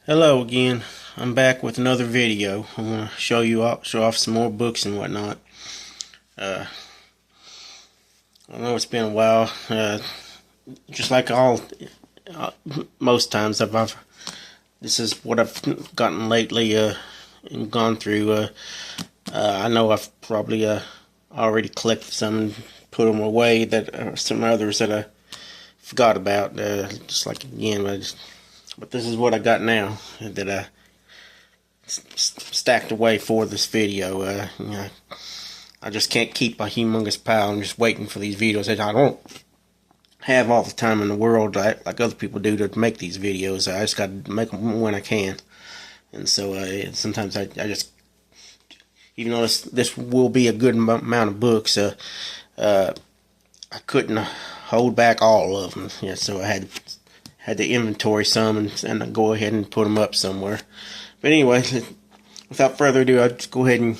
Hello again. I'm back with another video. I'm gonna show off some more books and whatnot. Uh, I know it's been a while. Just like most times this is what I've gotten lately and gone through. I know I've probably already collected some and put them away. That some others that I forgot about. Just like again, but this is what I got now that I stacked away for this video. I just can't keep a humongous pile. I'm just waiting for these videos. I don't have all the time in the world like other people do to make these videos. I just got to make them when I can. And so sometimes I just, even though this will be a good amount of books, I couldn't hold back all of them. Yeah, so I had to inventory some and go ahead and put them up somewhere. But anyway, without further ado, I'll just go ahead and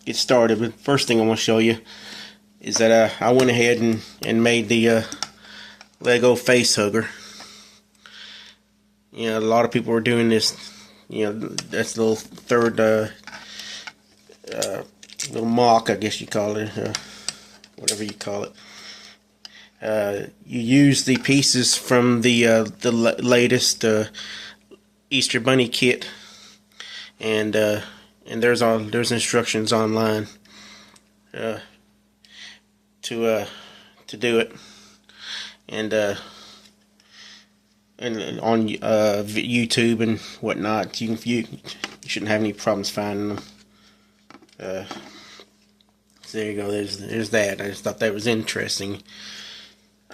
get started. But first thing I want to show you is that I went ahead and made the Lego face hugger. You know, a lot of people are doing this. You know, that's the little third little mock, I guess you call it, whatever you call it. You use the pieces from the latest Easter Bunny kit, and there's instructions online to do it, and on YouTube and whatnot. You shouldn't have any problems finding them. So there you go. There's that. I just thought that was interesting.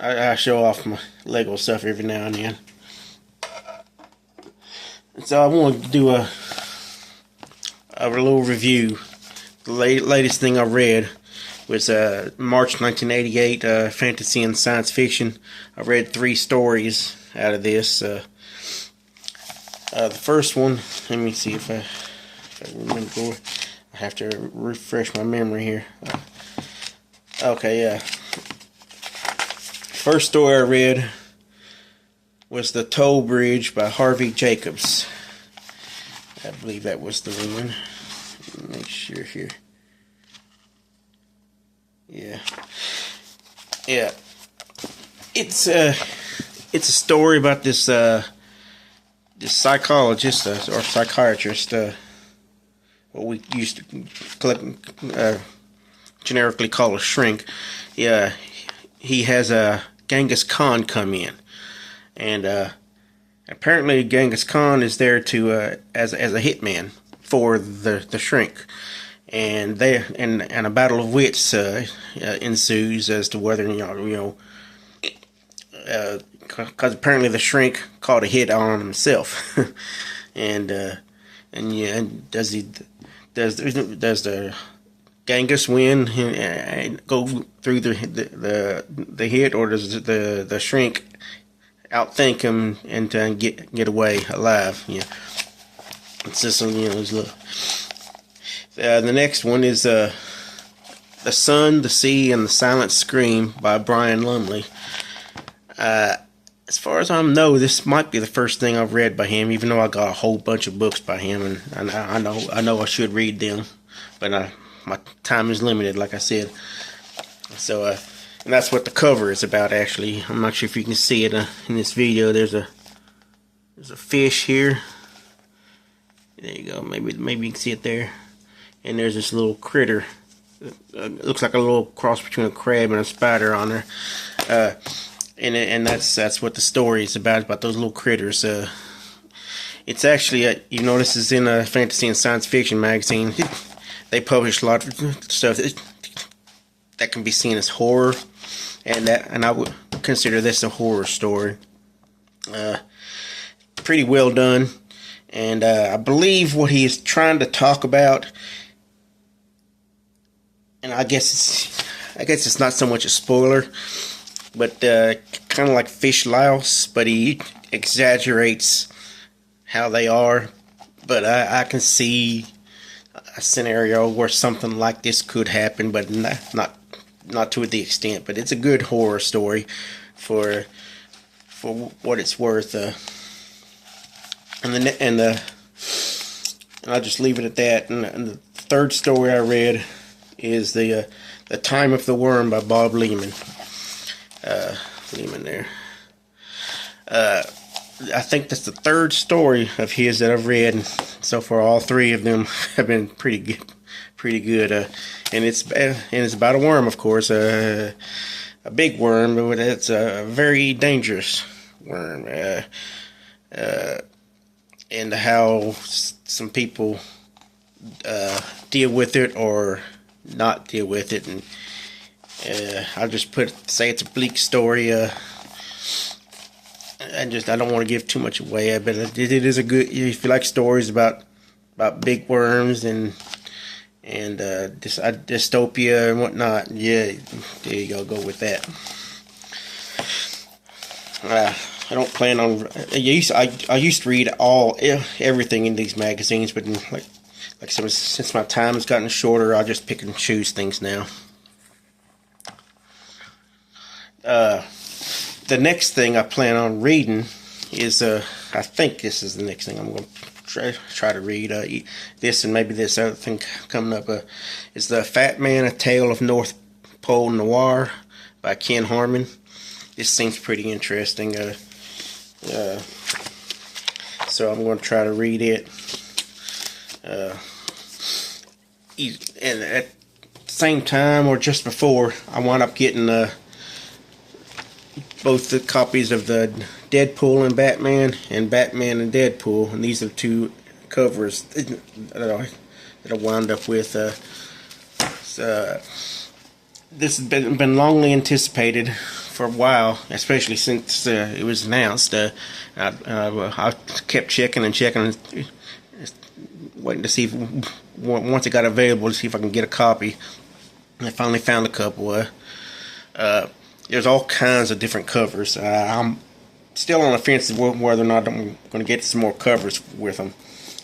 I show off my Lego stuff every now and then. So I want to do a little review. The latest thing I read was March 1988, fantasy and science fiction. I read 3 stories out of this. The first one, let me see if I remember. I have to refresh my memory here. Okay, yeah. First story I read was The Toll Bridge by Harvey Jacobs. I believe that was the one. Make sure here. Yeah. It's a story about this psychologist or psychiatrist, what we used to generically call a shrink. Yeah, he has a Genghis Khan come in, and apparently Genghis Khan is there to as a hitman for the shrink, and a battle of wits ensues as to whether because apparently the shrink caught a hit on himself, and does the Genghis win and go through the hit, or does the shrink outthink him and get away alive? Yeah, it's just the next one is The Sun, the Sea, and the Silent Scream by Brian Lumley. As far as I know, this might be the first thing I've read by him, even though I got a whole bunch of books by him, and I know I should read them, but my time is limited, like I said. So, and that's what the cover is about, actually. I'm not sure if you can see it in this video. There's a fish here. There you go. Maybe you can see it there. And there's this little critter. It looks like a little cross between a crab and a spider on there. And that's what the story is about those little critters. It's actually, you know, this is in a fantasy and science fiction magazine. They publish a lot of stuff that can be seen as horror, and I would consider this a horror story. Pretty well done, and I believe what he is trying to talk about, and I guess it's not so much a spoiler, but kind of like Fish Louse, but he exaggerates how they are. But I can see a scenario where something like this could happen, but not to the extent. But it's a good horror story for what it's worth. And I'll just leave it at that. And the third story I read is the Time of the Worm by Bob Lehman. Lehman there. I think that's the third story of his that I've read, and so far all three of them have been pretty good. Pretty good. And it's about a worm, of course, a big worm, but it's a very dangerous worm. And how some people deal with it or not deal with it, and I'll just say it's a bleak story. I don't want to give too much away, but it is a good. If you like stories about big worms and dystopia and whatnot, yeah, there you go with that. I don't plan on. I used to read everything in these magazines, but like since my time has gotten shorter, I'll just pick and choose things now. The next thing I plan on reading is I think this is the next thing I'm going to try to read. This and maybe this other thing coming up is The Fat Man: A Tale of North Pole Noir by Ken Harmon. This seems pretty interesting. So I'm going to try to read it. And at the same time, or just before, I wound up getting both the copies of the Deadpool and Batman and Deadpool, and these are two covers that I wound up with. This has been longly anticipated for a while, especially since it was announced. I kept checking, waiting to see if, once it got available, to see if I can get a copy. I finally found a couple. There's all kinds of different covers. I'm still on the fence of whether or not I'm going to get some more covers with them.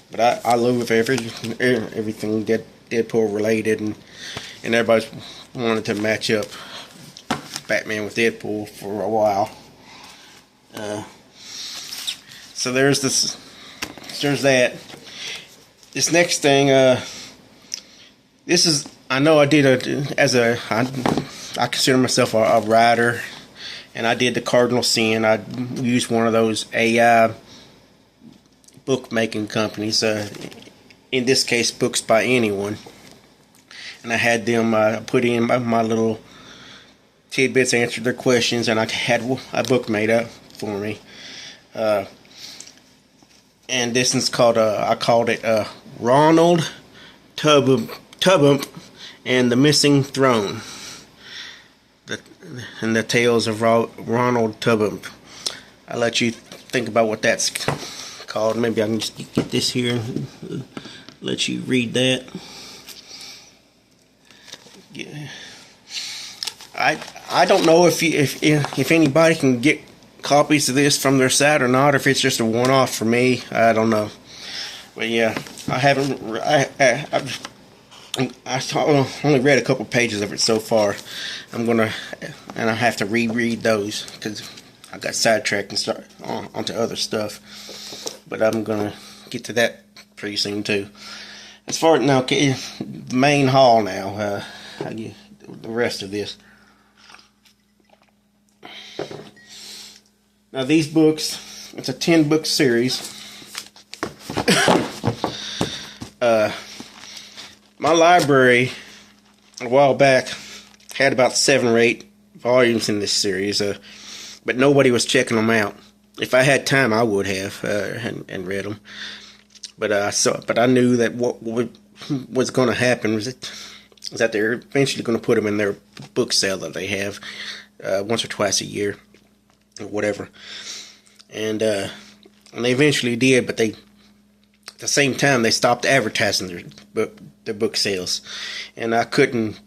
But I love everything Deadpool related, and everybody's wanted to match up Batman with Deadpool for a while. So there's that. This next thing, this is, I know I did I consider myself a writer, and I did the Cardinal Sin. I used one of those AI bookmaking companies, in this case, Books by Anyone, and I had them put in my little tidbits, answer their questions, and I had a book made up for me. And this is called, I called it Ronald Tubbump and the Missing Throne. And the Tales of Ronald Tubbump. I'll let you think about what that's called. Maybe I can just get this here and let you read that. Yeah. I don't know if anybody can get copies of this from their site or not, or if it's just a one-off for me. I don't know. But yeah, I haven't. I only read a couple pages of it so far. And I have to reread those because I got sidetracked and start onto other stuff. But I'm gonna get to that pretty soon too. As far as now, the main haul now. I get the rest of this. Now these books, it's a 10-book series. My library a while back had about 7 or 8 volumes in this series, but nobody was checking them out. If I had time, I would have and read them. But I knew that what was going to happen was that they're eventually going to put them in their book sale that they have once or twice a year, or whatever. And they eventually did, but at the same time they stopped advertising their book sales, and I couldn't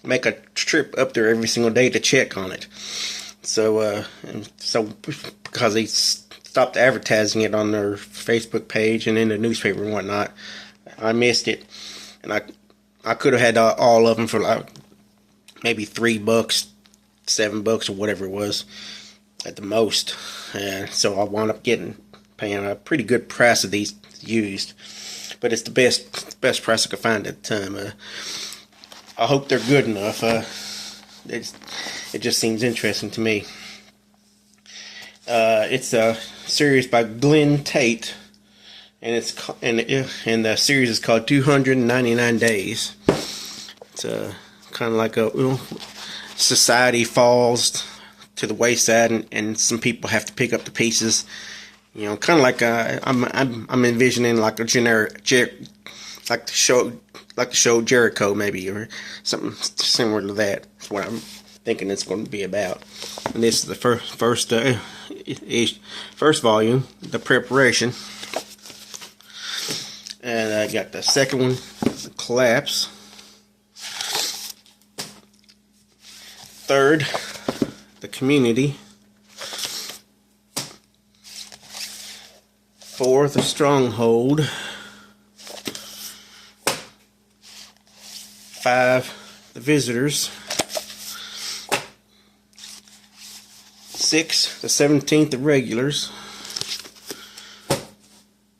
make a trip up there every single day to check on it. So because they stopped advertising it on their Facebook page and in the newspaper and whatnot, I missed it, and I could have had all of them for like maybe $3, $7, or whatever it was at the most. And so I wound up paying a pretty good price of these used, but it's the best price I could find at the time. I hope they're good enough. It just seems interesting to me. It's a series by Glenn Tate, and the series is called 299 Days. It's kind of like a society falls to the wayside, and some people have to pick up the pieces. Kind of like I'm envisioning like a generic, like the show Jericho, maybe, or something similar to that. That's what I'm thinking it's going to be about. And this is the first volume, The Preparation, and I got the second one, The Collapse. Third, The Community. Fourth, The Stronghold. 5, The Visitors. 6, The 17th, The Regulars.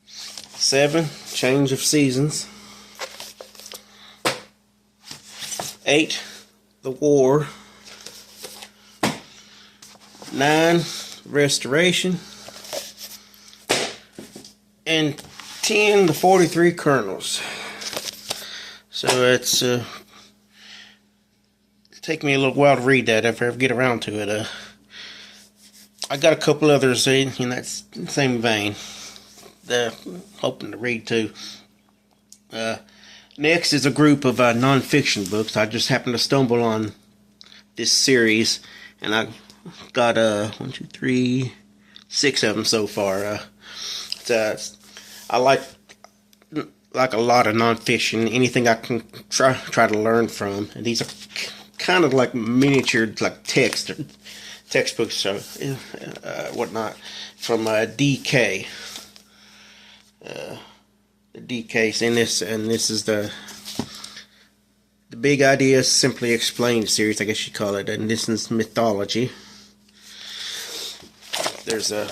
7, Change of Seasons. 8, The War. 9, Restoration. And 10, The 43 Colonels. So it's take me a little while to read that if I ever get around to it. I got a couple others in that same vein that I'm hoping to read too. Next is a group of non-fiction books. I just happened to stumble on this series, and I got 1, 2, 3, 6 of them so far. I like a lot of nonfiction. Anything I can try to learn from, and these are kind of like miniature, like textbooks, whatnot, from DK. The DK's in this, and this is the Big Ideas Simply Explained series, I guess you call it, and this is mythology. There's a,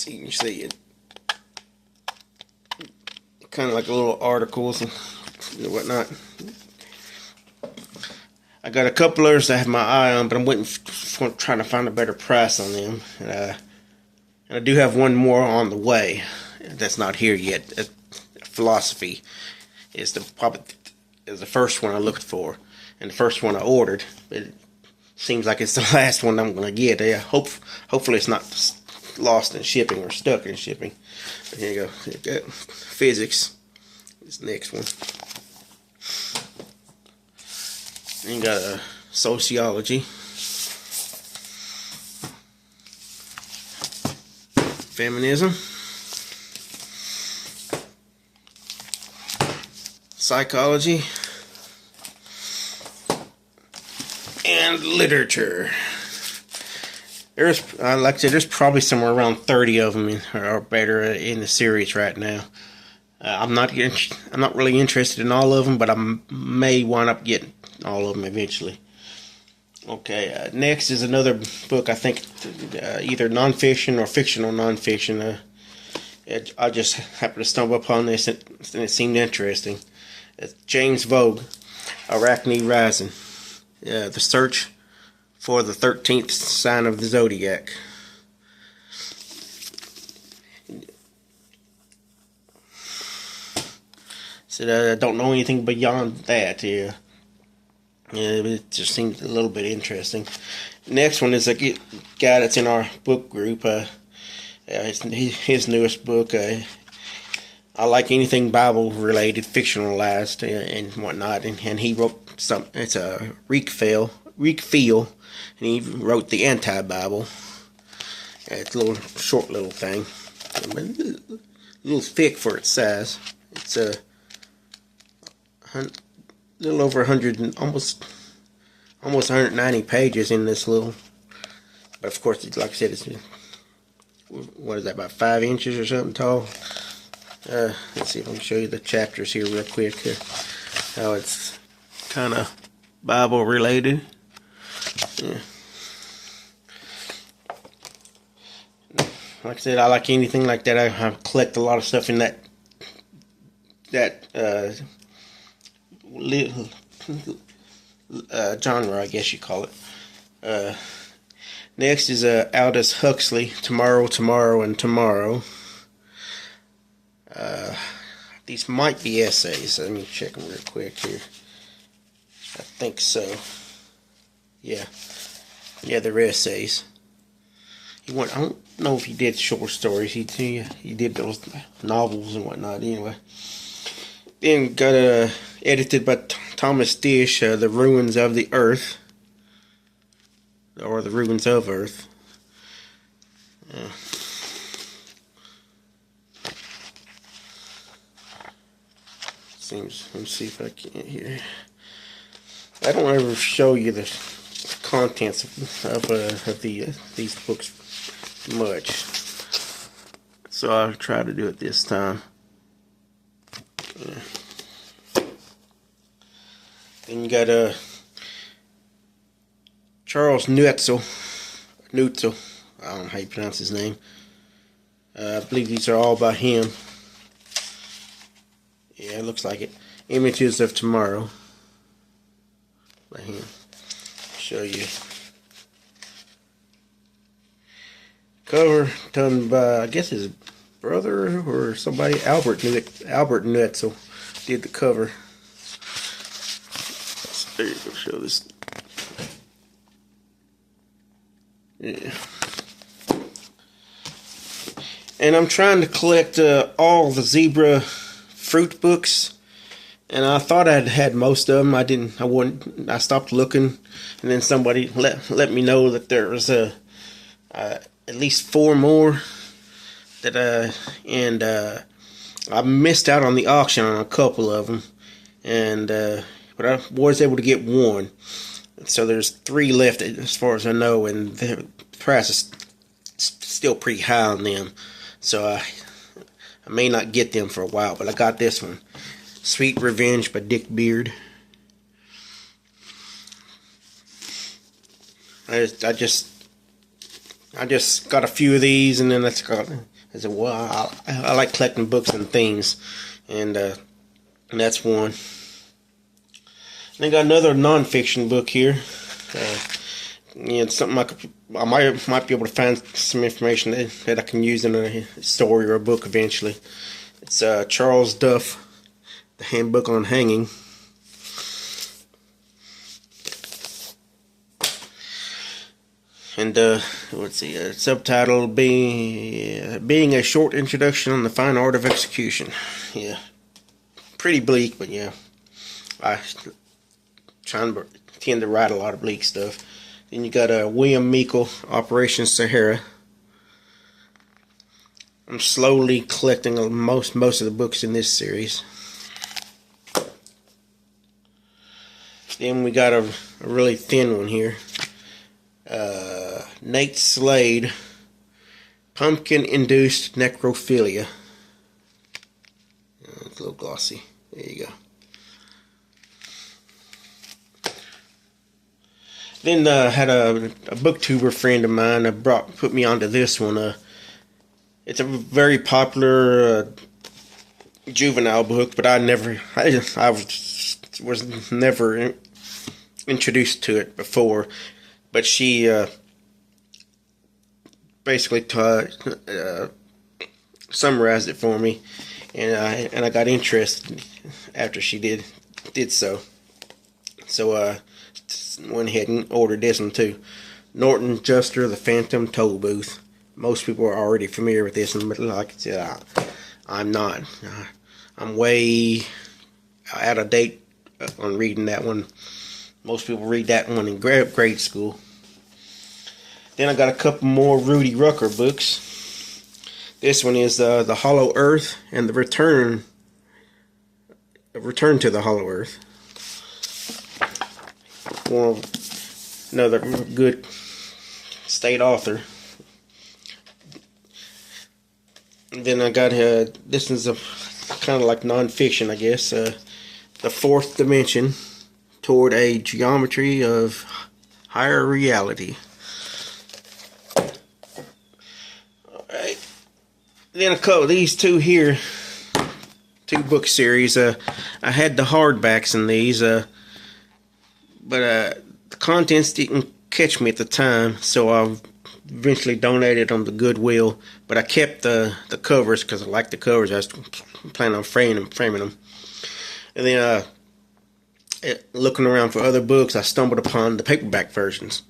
you can see it, kind of like little articles and whatnot. I got a couple others I have my eye on, but I'm waiting for trying to find a better price on them. And I do have one more on the way that's not here yet. Philosophy is the first one I looked for, and the first one I ordered. But it seems like it's the last one I'm going to get. Hopefully it's not lost in shipping or stuck in shipping. But here you go. Physics is the next one. Then you got sociology, feminism, psychology, and literature. Like I said, there's probably somewhere around 30 of them or better in the series right now. I'm not really interested in all of them, but I may wind up getting all of them eventually. Okay, next is another book, I think either nonfiction or fictional nonfiction. I just happened to stumble upon this, and it seemed interesting. It's James Vogue, Arachne Rising, The Search for the 13th Sign of the Zodiac. So I don't know anything beyond that here. It just seems a little bit interesting. Next one is a guy that's in our book group. His newest book. I like anything Bible related, fictionalized and whatnot. And he wrote some. It's a Rick Fiel, and he wrote the Anti-Bible. It's a little short little thing, a little thick for its size. It's a little over 100, and almost 190 pages in this little. But of course, like I said, it's, what is that, about 5 inches or something tall? Let's see if I can show you the chapters here real quick. How it's kind of Bible related. Yeah. like I said, I like anything like that. I collect a lot of stuff in that genre, I guess you call it. Next is Aldous Huxley, Tomorrow, Tomorrow, and Tomorrow. These might be essays. Let me check them real quick here. I think so. Yeah, they're essays. I don't know if he did short stories. He did those novels and whatnot. Anyway, then got edited by Thomas Disch, The Ruins of the Earth, or The Ruins of Earth. Let me see if I can here. I don't ever show you the contents of these books much, so I'll try to do it this time. Then you got Charles Neutzel. I don't know how you pronounce his name. I believe these are all by him. Yeah, it looks like it. Images of Tomorrow by him. Show you. Cover done by, I guess, his brother or somebody. Albert Neutzel did the cover. So there you go. Show this. Yeah. And I'm trying to collect all the zebra fruit books, and I thought I'd had most of them. I stopped looking, and then somebody let me know that there was at least 4 more that I missed out on the auction on a couple of them, and but I was able to get one. So there's 3 left as far as I know, and the price is still pretty high on them. So I may not get them for a while, but I got this one. Sweet Revenge by Dick Beard. I just got a few of these, and then I said, well, I like collecting books and things, and that's one. And I got another nonfiction book here. It's something I might be able to find some information that I can use in a story or a book eventually. It's Charles Duff, The Handbook on Hanging. And let's see, subtitle being a short introduction on the fine art of execution. Yeah, pretty bleak, but yeah, I tend to write a lot of bleak stuff. Then you got William Meikle, Operation Sahara. I'm slowly collecting most of the books in this series. Then we got a really thin one here. Nate Slade, Pumpkin-Induced Necrophilia. It's a little glossy. There you go. Then I had a booktuber friend of mine put me onto this one. It's a very popular juvenile book, but I was never introduced to it before. But she basically summarized it for me, and I got interested after she did so. So went ahead and ordered this one too. Norton Juster, The Phantom Toll Booth. Most people are already familiar with this one, but like I said, I'm not. I'm way out of date on reading that one. Most people read that one in grade school. Then I got a couple more Rudy Rucker books. This one is The Hollow Earth and The Return to the Hollow Earth. Another good state author. And then I got this is a kind of like nonfiction, I guess. The Fourth Dimension Toward a Geometry of Higher Reality. Alright. Then a couple, these two here, two book series. I had the hardbacks in these, but the contents didn't catch me at the time, so I eventually donated them to Goodwill. But I kept the covers because I liked the covers. I was planning on framing them. And then looking around for other books, I stumbled upon the paperback versions.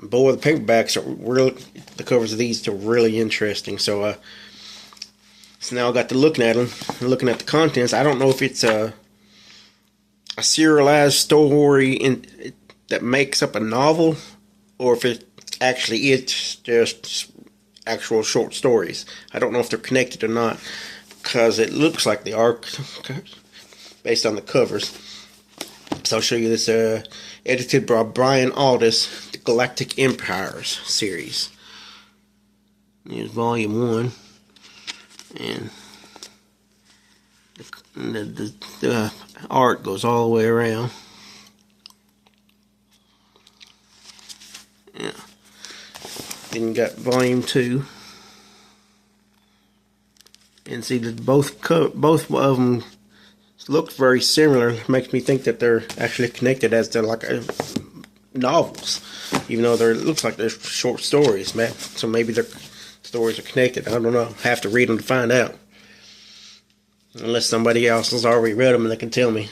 Boy, the paperbacks are really, the covers of these are really interesting. So now I got to looking at them, and looking at the contents. I don't know if it's a serialized story that makes up a novel, or if it actually is just actual short stories. I don't know if they're connected or not, because it looks like they are based on the covers. So I'll show you this, edited by Brian Aldiss, the Galactic Empires series. Here's volume 1. And the art goes all the way around. Yeah. Then you got volume 2. And see that both of them look very similar. Makes me think that they're actually connected, as they're like novels, even though it looks like they're short stories, man. So maybe their stories are connected. I don't know. I have to read them to find out, unless somebody else has already read them and they can tell me.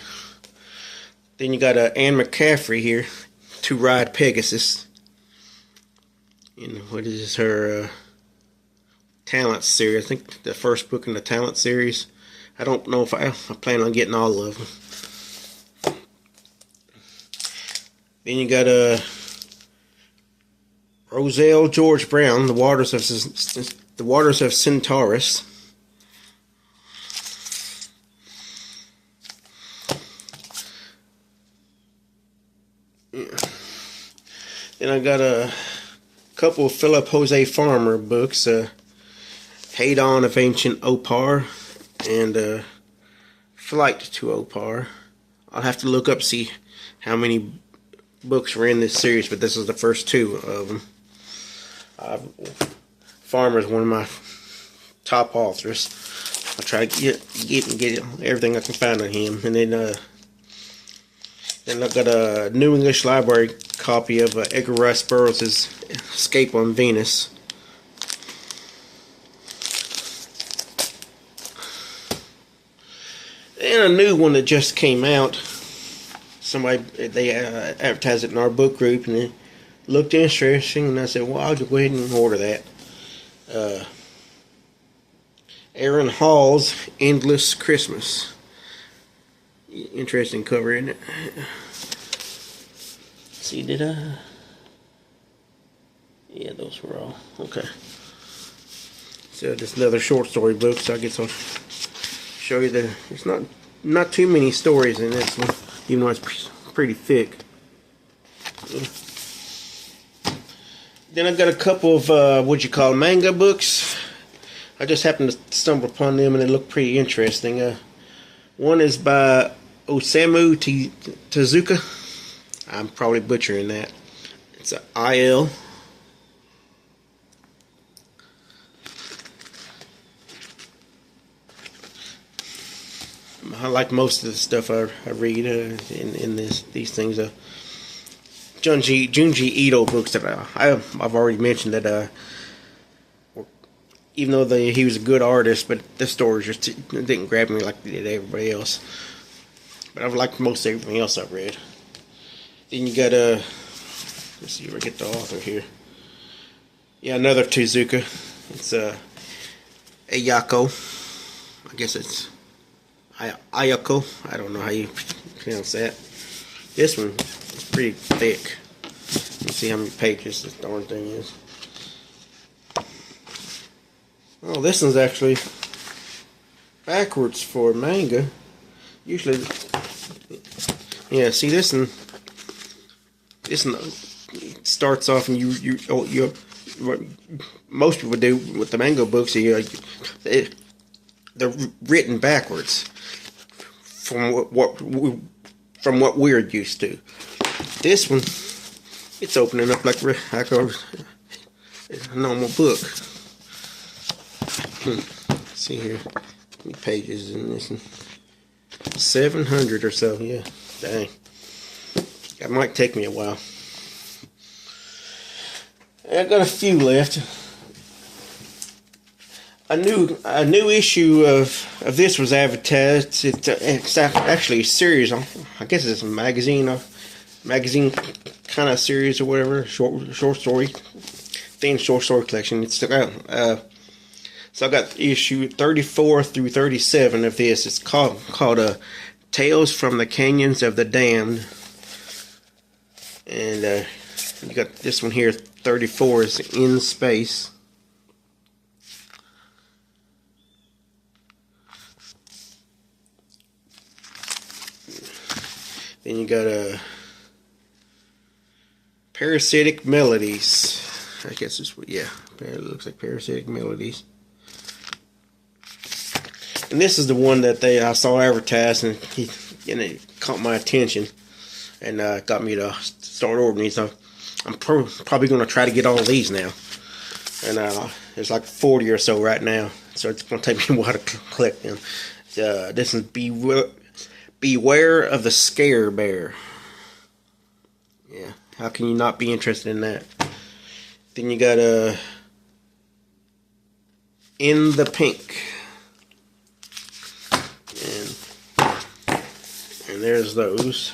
Then you got Anne McCaffrey here, To Ride Pegasus. And what is her Talent series? I think the first book in the Talent series. I don't know if I plan on getting all of them. Then you got Roselle George Brown, The Waters of Centaurus. Yeah. Then I got a couple of Philip Jose Farmer books, Haydon of Ancient Opar and Flight to Opar. I'll have to look up, see how many books were in this series, but this is the first 2 of them. Farmer is one of my top authors. I'll try to get everything I can find on him. And then I've got a New English Library copy of Edgar Rice Burroughs' Escape on Venus. And a new one that just came out. They advertised it in our book group, and it looked interesting, and I said, well, I'll go ahead and order that. Aaron Hall's Endless Christmas. Interesting cover, isn't it? See, did I? Yeah, those were all. Okay. So just another short story book, so I guess I'll show you that it's not too many stories in this one, even though it's pretty thick. Then I've got a couple of manga books. I just happened to stumble upon them, and they look pretty interesting. One is by Osamu Tezuka. I'm probably butchering that. It's IL. I like most of the stuff I read in these things. Junji Ito books that I've already mentioned that even though he was a good artist, but the stories just didn't grab me like they did everybody else. But I've liked most everything else I've read. Then you got let's see if I get the author here. Yeah, another Tezuka. It's Ayako. I guess it's Ayako. I don't know how you pronounce that. This one is pretty thick. Let's see how many pages this darn thing is. Oh, this one's actually backwards for manga. Usually, yeah. See, this one starts off, and you what most people do with the manga books. They're written backwards from what we're used to. This one, it's opening up like a normal book. see here. How many pages in this one? 700 or so, yeah. Dang. That might take me a while. I've got a few left. A new issue of this was advertised. It's actually a series. I guess it's a magazine kind of series or whatever. Short story, thin short story collection. It's so I got issue 34 through 37 of this. It's called Tales from the Canyons of the Damned, and you got this one here. 34 is In Space. Then you got Parasitic Melodies. I guess it's, yeah, it looks like Parasitic Melodies. And this is the one that I saw advertised, and it caught my attention, and got me to start ordering these. So I'm probably going to try to get all of these now. And there's like 40 or so right now, so it's going to take me a while to collect them. This is Beware of the Scare Bear. Yeah, how can you not be interested in that? Then you got In the Pink. And there's those.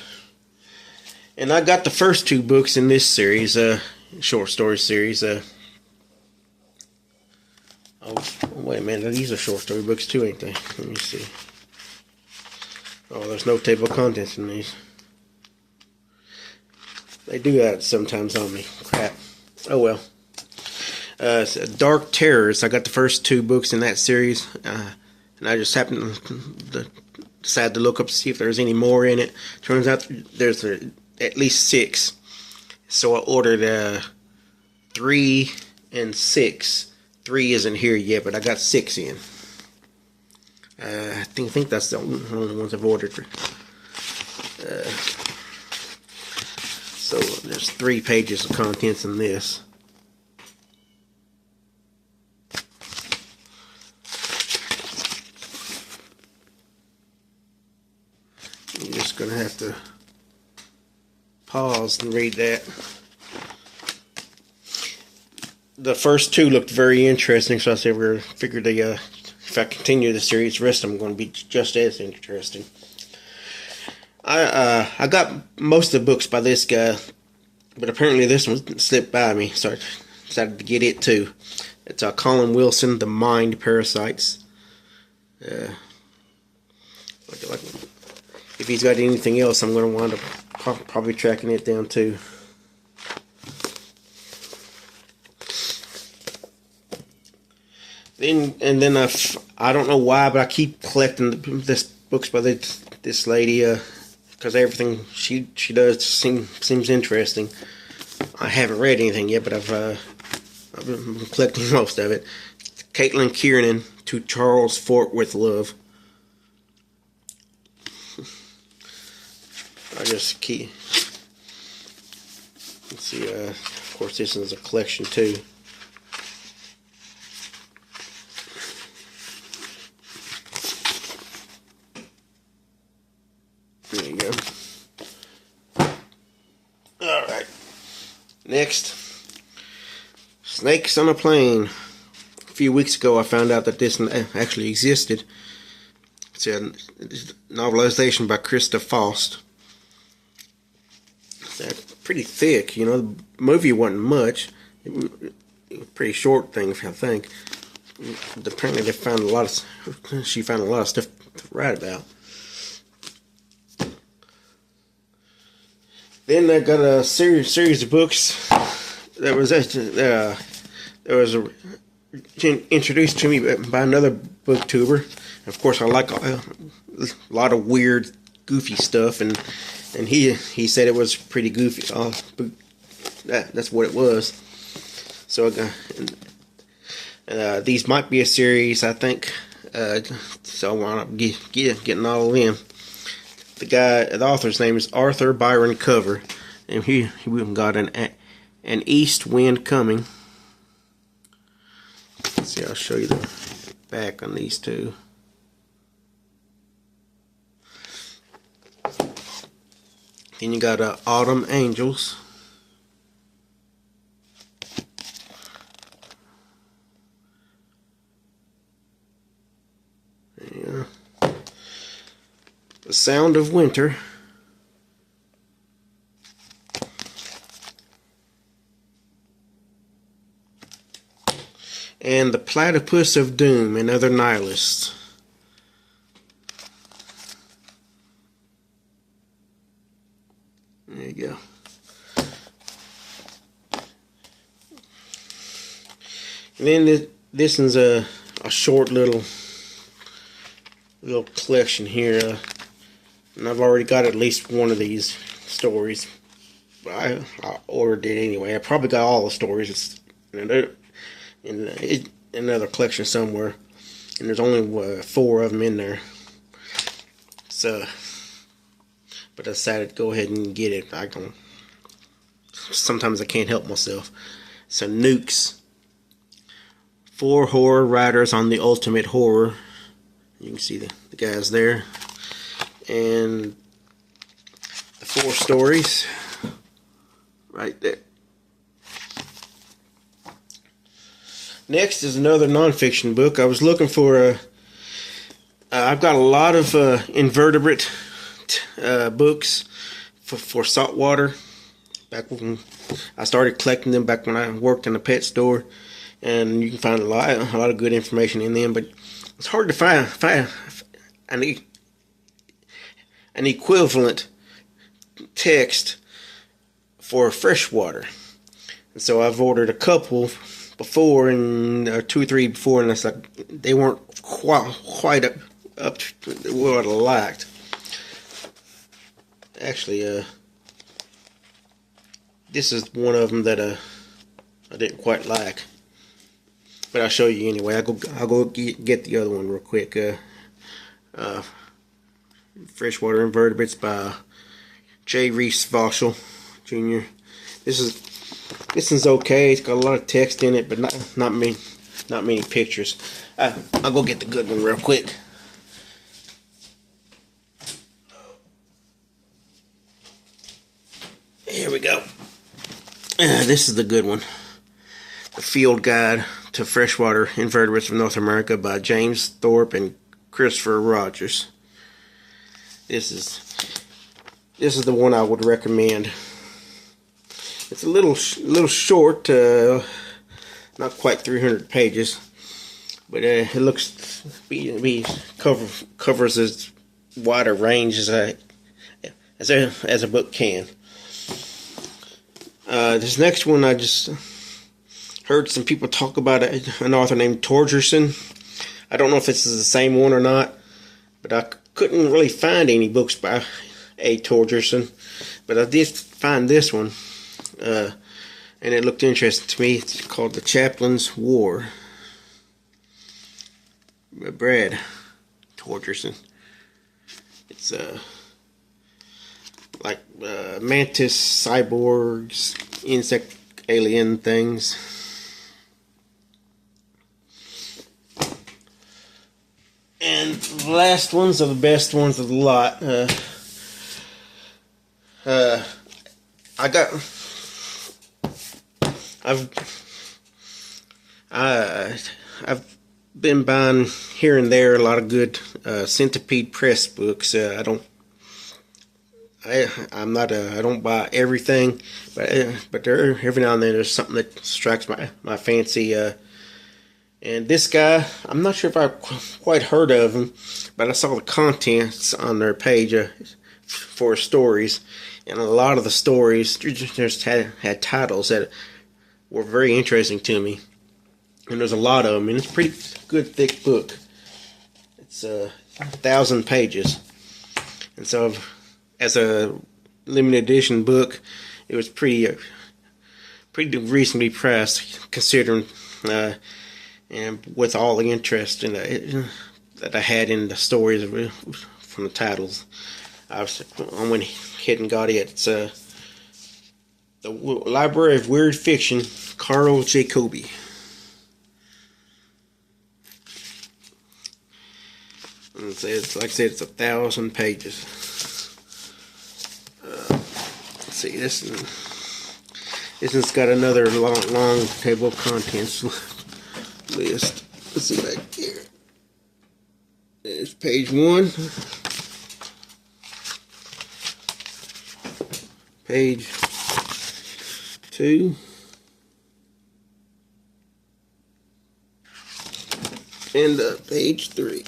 And I got the first two books in this series, short story series. Oh, wait a minute, these are short story books too, ain't they? Let me see. Oh, there's no table of contents in these. They do that sometimes on me. Crap. Oh well. It's Dark Terrors. I got the first two books in that series, and I just happened to decide to look up to see if there's any more in it. Turns out there's at least 6. So I ordered 3 and 6. 3 isn't here yet, but I got 6 in. I think that's the only ones I've ordered. So there's 3 pages of contents in this. You're just going to have to pause and read that. The first 2 looked very interesting, so I figured if I continue the series, the rest of them are going to be just as interesting. I got most of the books by this guy, but apparently this one slipped by me, so I decided to get it too. It's Colin Wilson, The Mind Parasites. If he's got anything else, I'm going to wind up probably tracking it down too. Then I don't know why, but I keep collecting this books by this lady, because everything she does seems interesting. I haven't read anything yet, but I've been collecting most of it. Caitlin Kiernan, To Charles Fort with Love. I just keep. Let's see. Of course, this is a collection too. There you go. All right. Next, Snakes on a Plane. A few weeks ago, I found out that this actually existed. It's a novelization by Krista Faust. It's pretty thick, you know. The movie wasn't much. It was a pretty short thing, I think. Apparently, she found a lot of stuff to write about. Then I got a series of books that was introduced to me by another booktuber. Of course, I like a lot of weird, goofy stuff, and he said it was pretty goofy. That's what it was. So these might be a series, I think. So I want to getting all of them. The author's name is Arthur Byron Cover, and he got an East Wind Coming. Let's see, I'll show you back on these two. Then you got Autumn Angels. Yeah. The Sound of Winter. And The Platypus of Doom and Other Nihilists. There you go. And then this is a short little collection here. And I've already got at least one of these stories. I ordered it anyway. I probably got all the stories. It's in another collection somewhere, and there's only 4 of them in there. So, but I decided to go ahead and get it. Sometimes I can't help myself. So Nukes, 4 horror writers on the ultimate horror. You can see the guys there, and the 4 stories right there. Next is another nonfiction book. I was looking for I've got a lot of invertebrate books for saltwater. Back when I started collecting them, back when I worked in a pet store, and you can find a lot of good information in them. But it's hard to find an equivalent text for freshwater. And so I've ordered a couple before, and 2 or 3 before, and it's like they weren't quite up to what I liked. Actually, this is one of them that I didn't quite like, but I'll show you anyway. I'll go get the other one real quick. Freshwater Invertebrates by J. Reese Vaushel Jr. This is okay. It's got a lot of text in it, but not many pictures. I'll go get the good one real quick. Here we go. This is the good one. The Field Guide to Freshwater Invertebrates of North America by James Thorpe and Christopher Rogers. This is the one I would recommend. It's a little short, not quite 300 pages, but it looks covers as wide a range as a book can. This next one, I just heard some people talk about an author named Torgerson. I don't know if this is the same one or not, but I couldn't really find any books by A. Torgerson, but I did find this one. And it looked interesting to me. It's called The Chaplain's War. Brad Torgerson. It's like mantis, cyborgs, insect, alien things. And the last ones are the best ones of the lot. I've been buying here and there a lot of good Centipede Press books. I don't buy everything, but there every now and then there's something that strikes my fancy. And this guy, I'm not sure if I've quite heard of him, but I saw the contents on their page for stories, and a lot of the stories just had titles that were very interesting to me. And there's a lot of them, and it's a pretty good thick book. It's 1,000 pages, and so as a limited edition book, it was pretty reasonably priced, considering and with all the interest in that I had in the stories from the titles. I went ahead and got it. It's the Library of Weird Fiction, Carl Jacobi. And it's like I said, it's 1,000 pages. Let's see, this one's got another long table of contents list. Let's see back here. There's page 1, page 2, and page 3.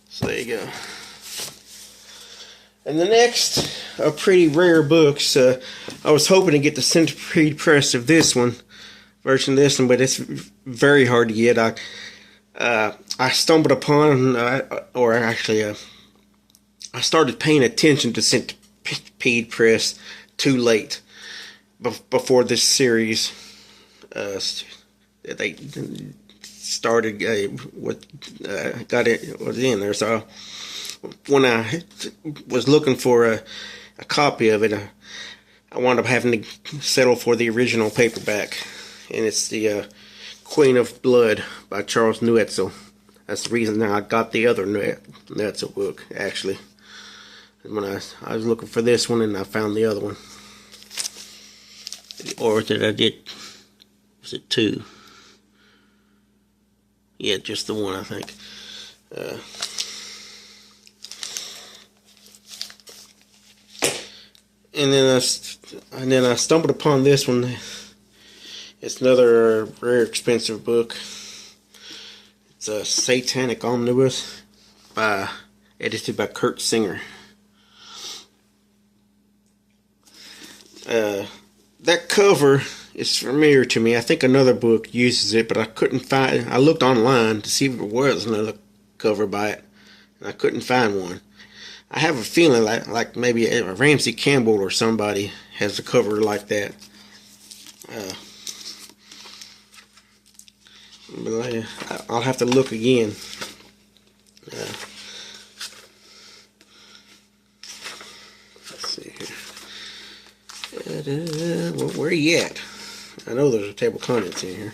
So there you go. And the next are pretty rare books. I was hoping to get the Centipede Press of this one, version of this one, but it's very hard to get. I stumbled upon, I started paying attention to Centipede Press too late, before this series they started got it was in there. So when I was looking for a copy of it, I wound up having to settle for the original paperback, and it's the Queen of Blood by Charles Neufeld. That's the reason that I got the other Neufeld book, actually. When I was looking for this one, and I found the other one. Or did I get, was it 2? Yeah, just the one, I think. And then I stumbled upon this one. It's another rare, expensive book. It's a Satanic Omnibus, edited by Kurt Singer. That cover is familiar to me. I think another book uses it, but I couldn't find. I looked online to see if there was another cover by it, and I couldn't find one. I have a feeling like maybe Ramsey Campbell or somebody has a cover like that. But I'll have to look again. Let's see here. Well, where are you at? I know there's a table of contents in here.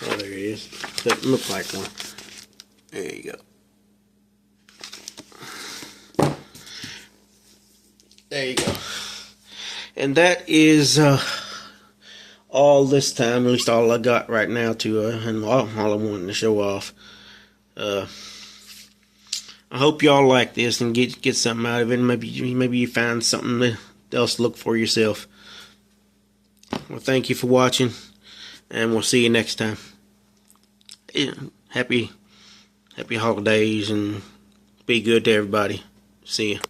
Oh, there it is. Doesn't look like one. There you go. There you go. And that is all this time, at least all I got right now to, and all I'm wanting to show off. I hope y'all like this and get something out of it. Maybe you find something else to look for yourself. Well, thank you for watching, and we'll see you next time. Happy holidays, and be good to everybody. See ya.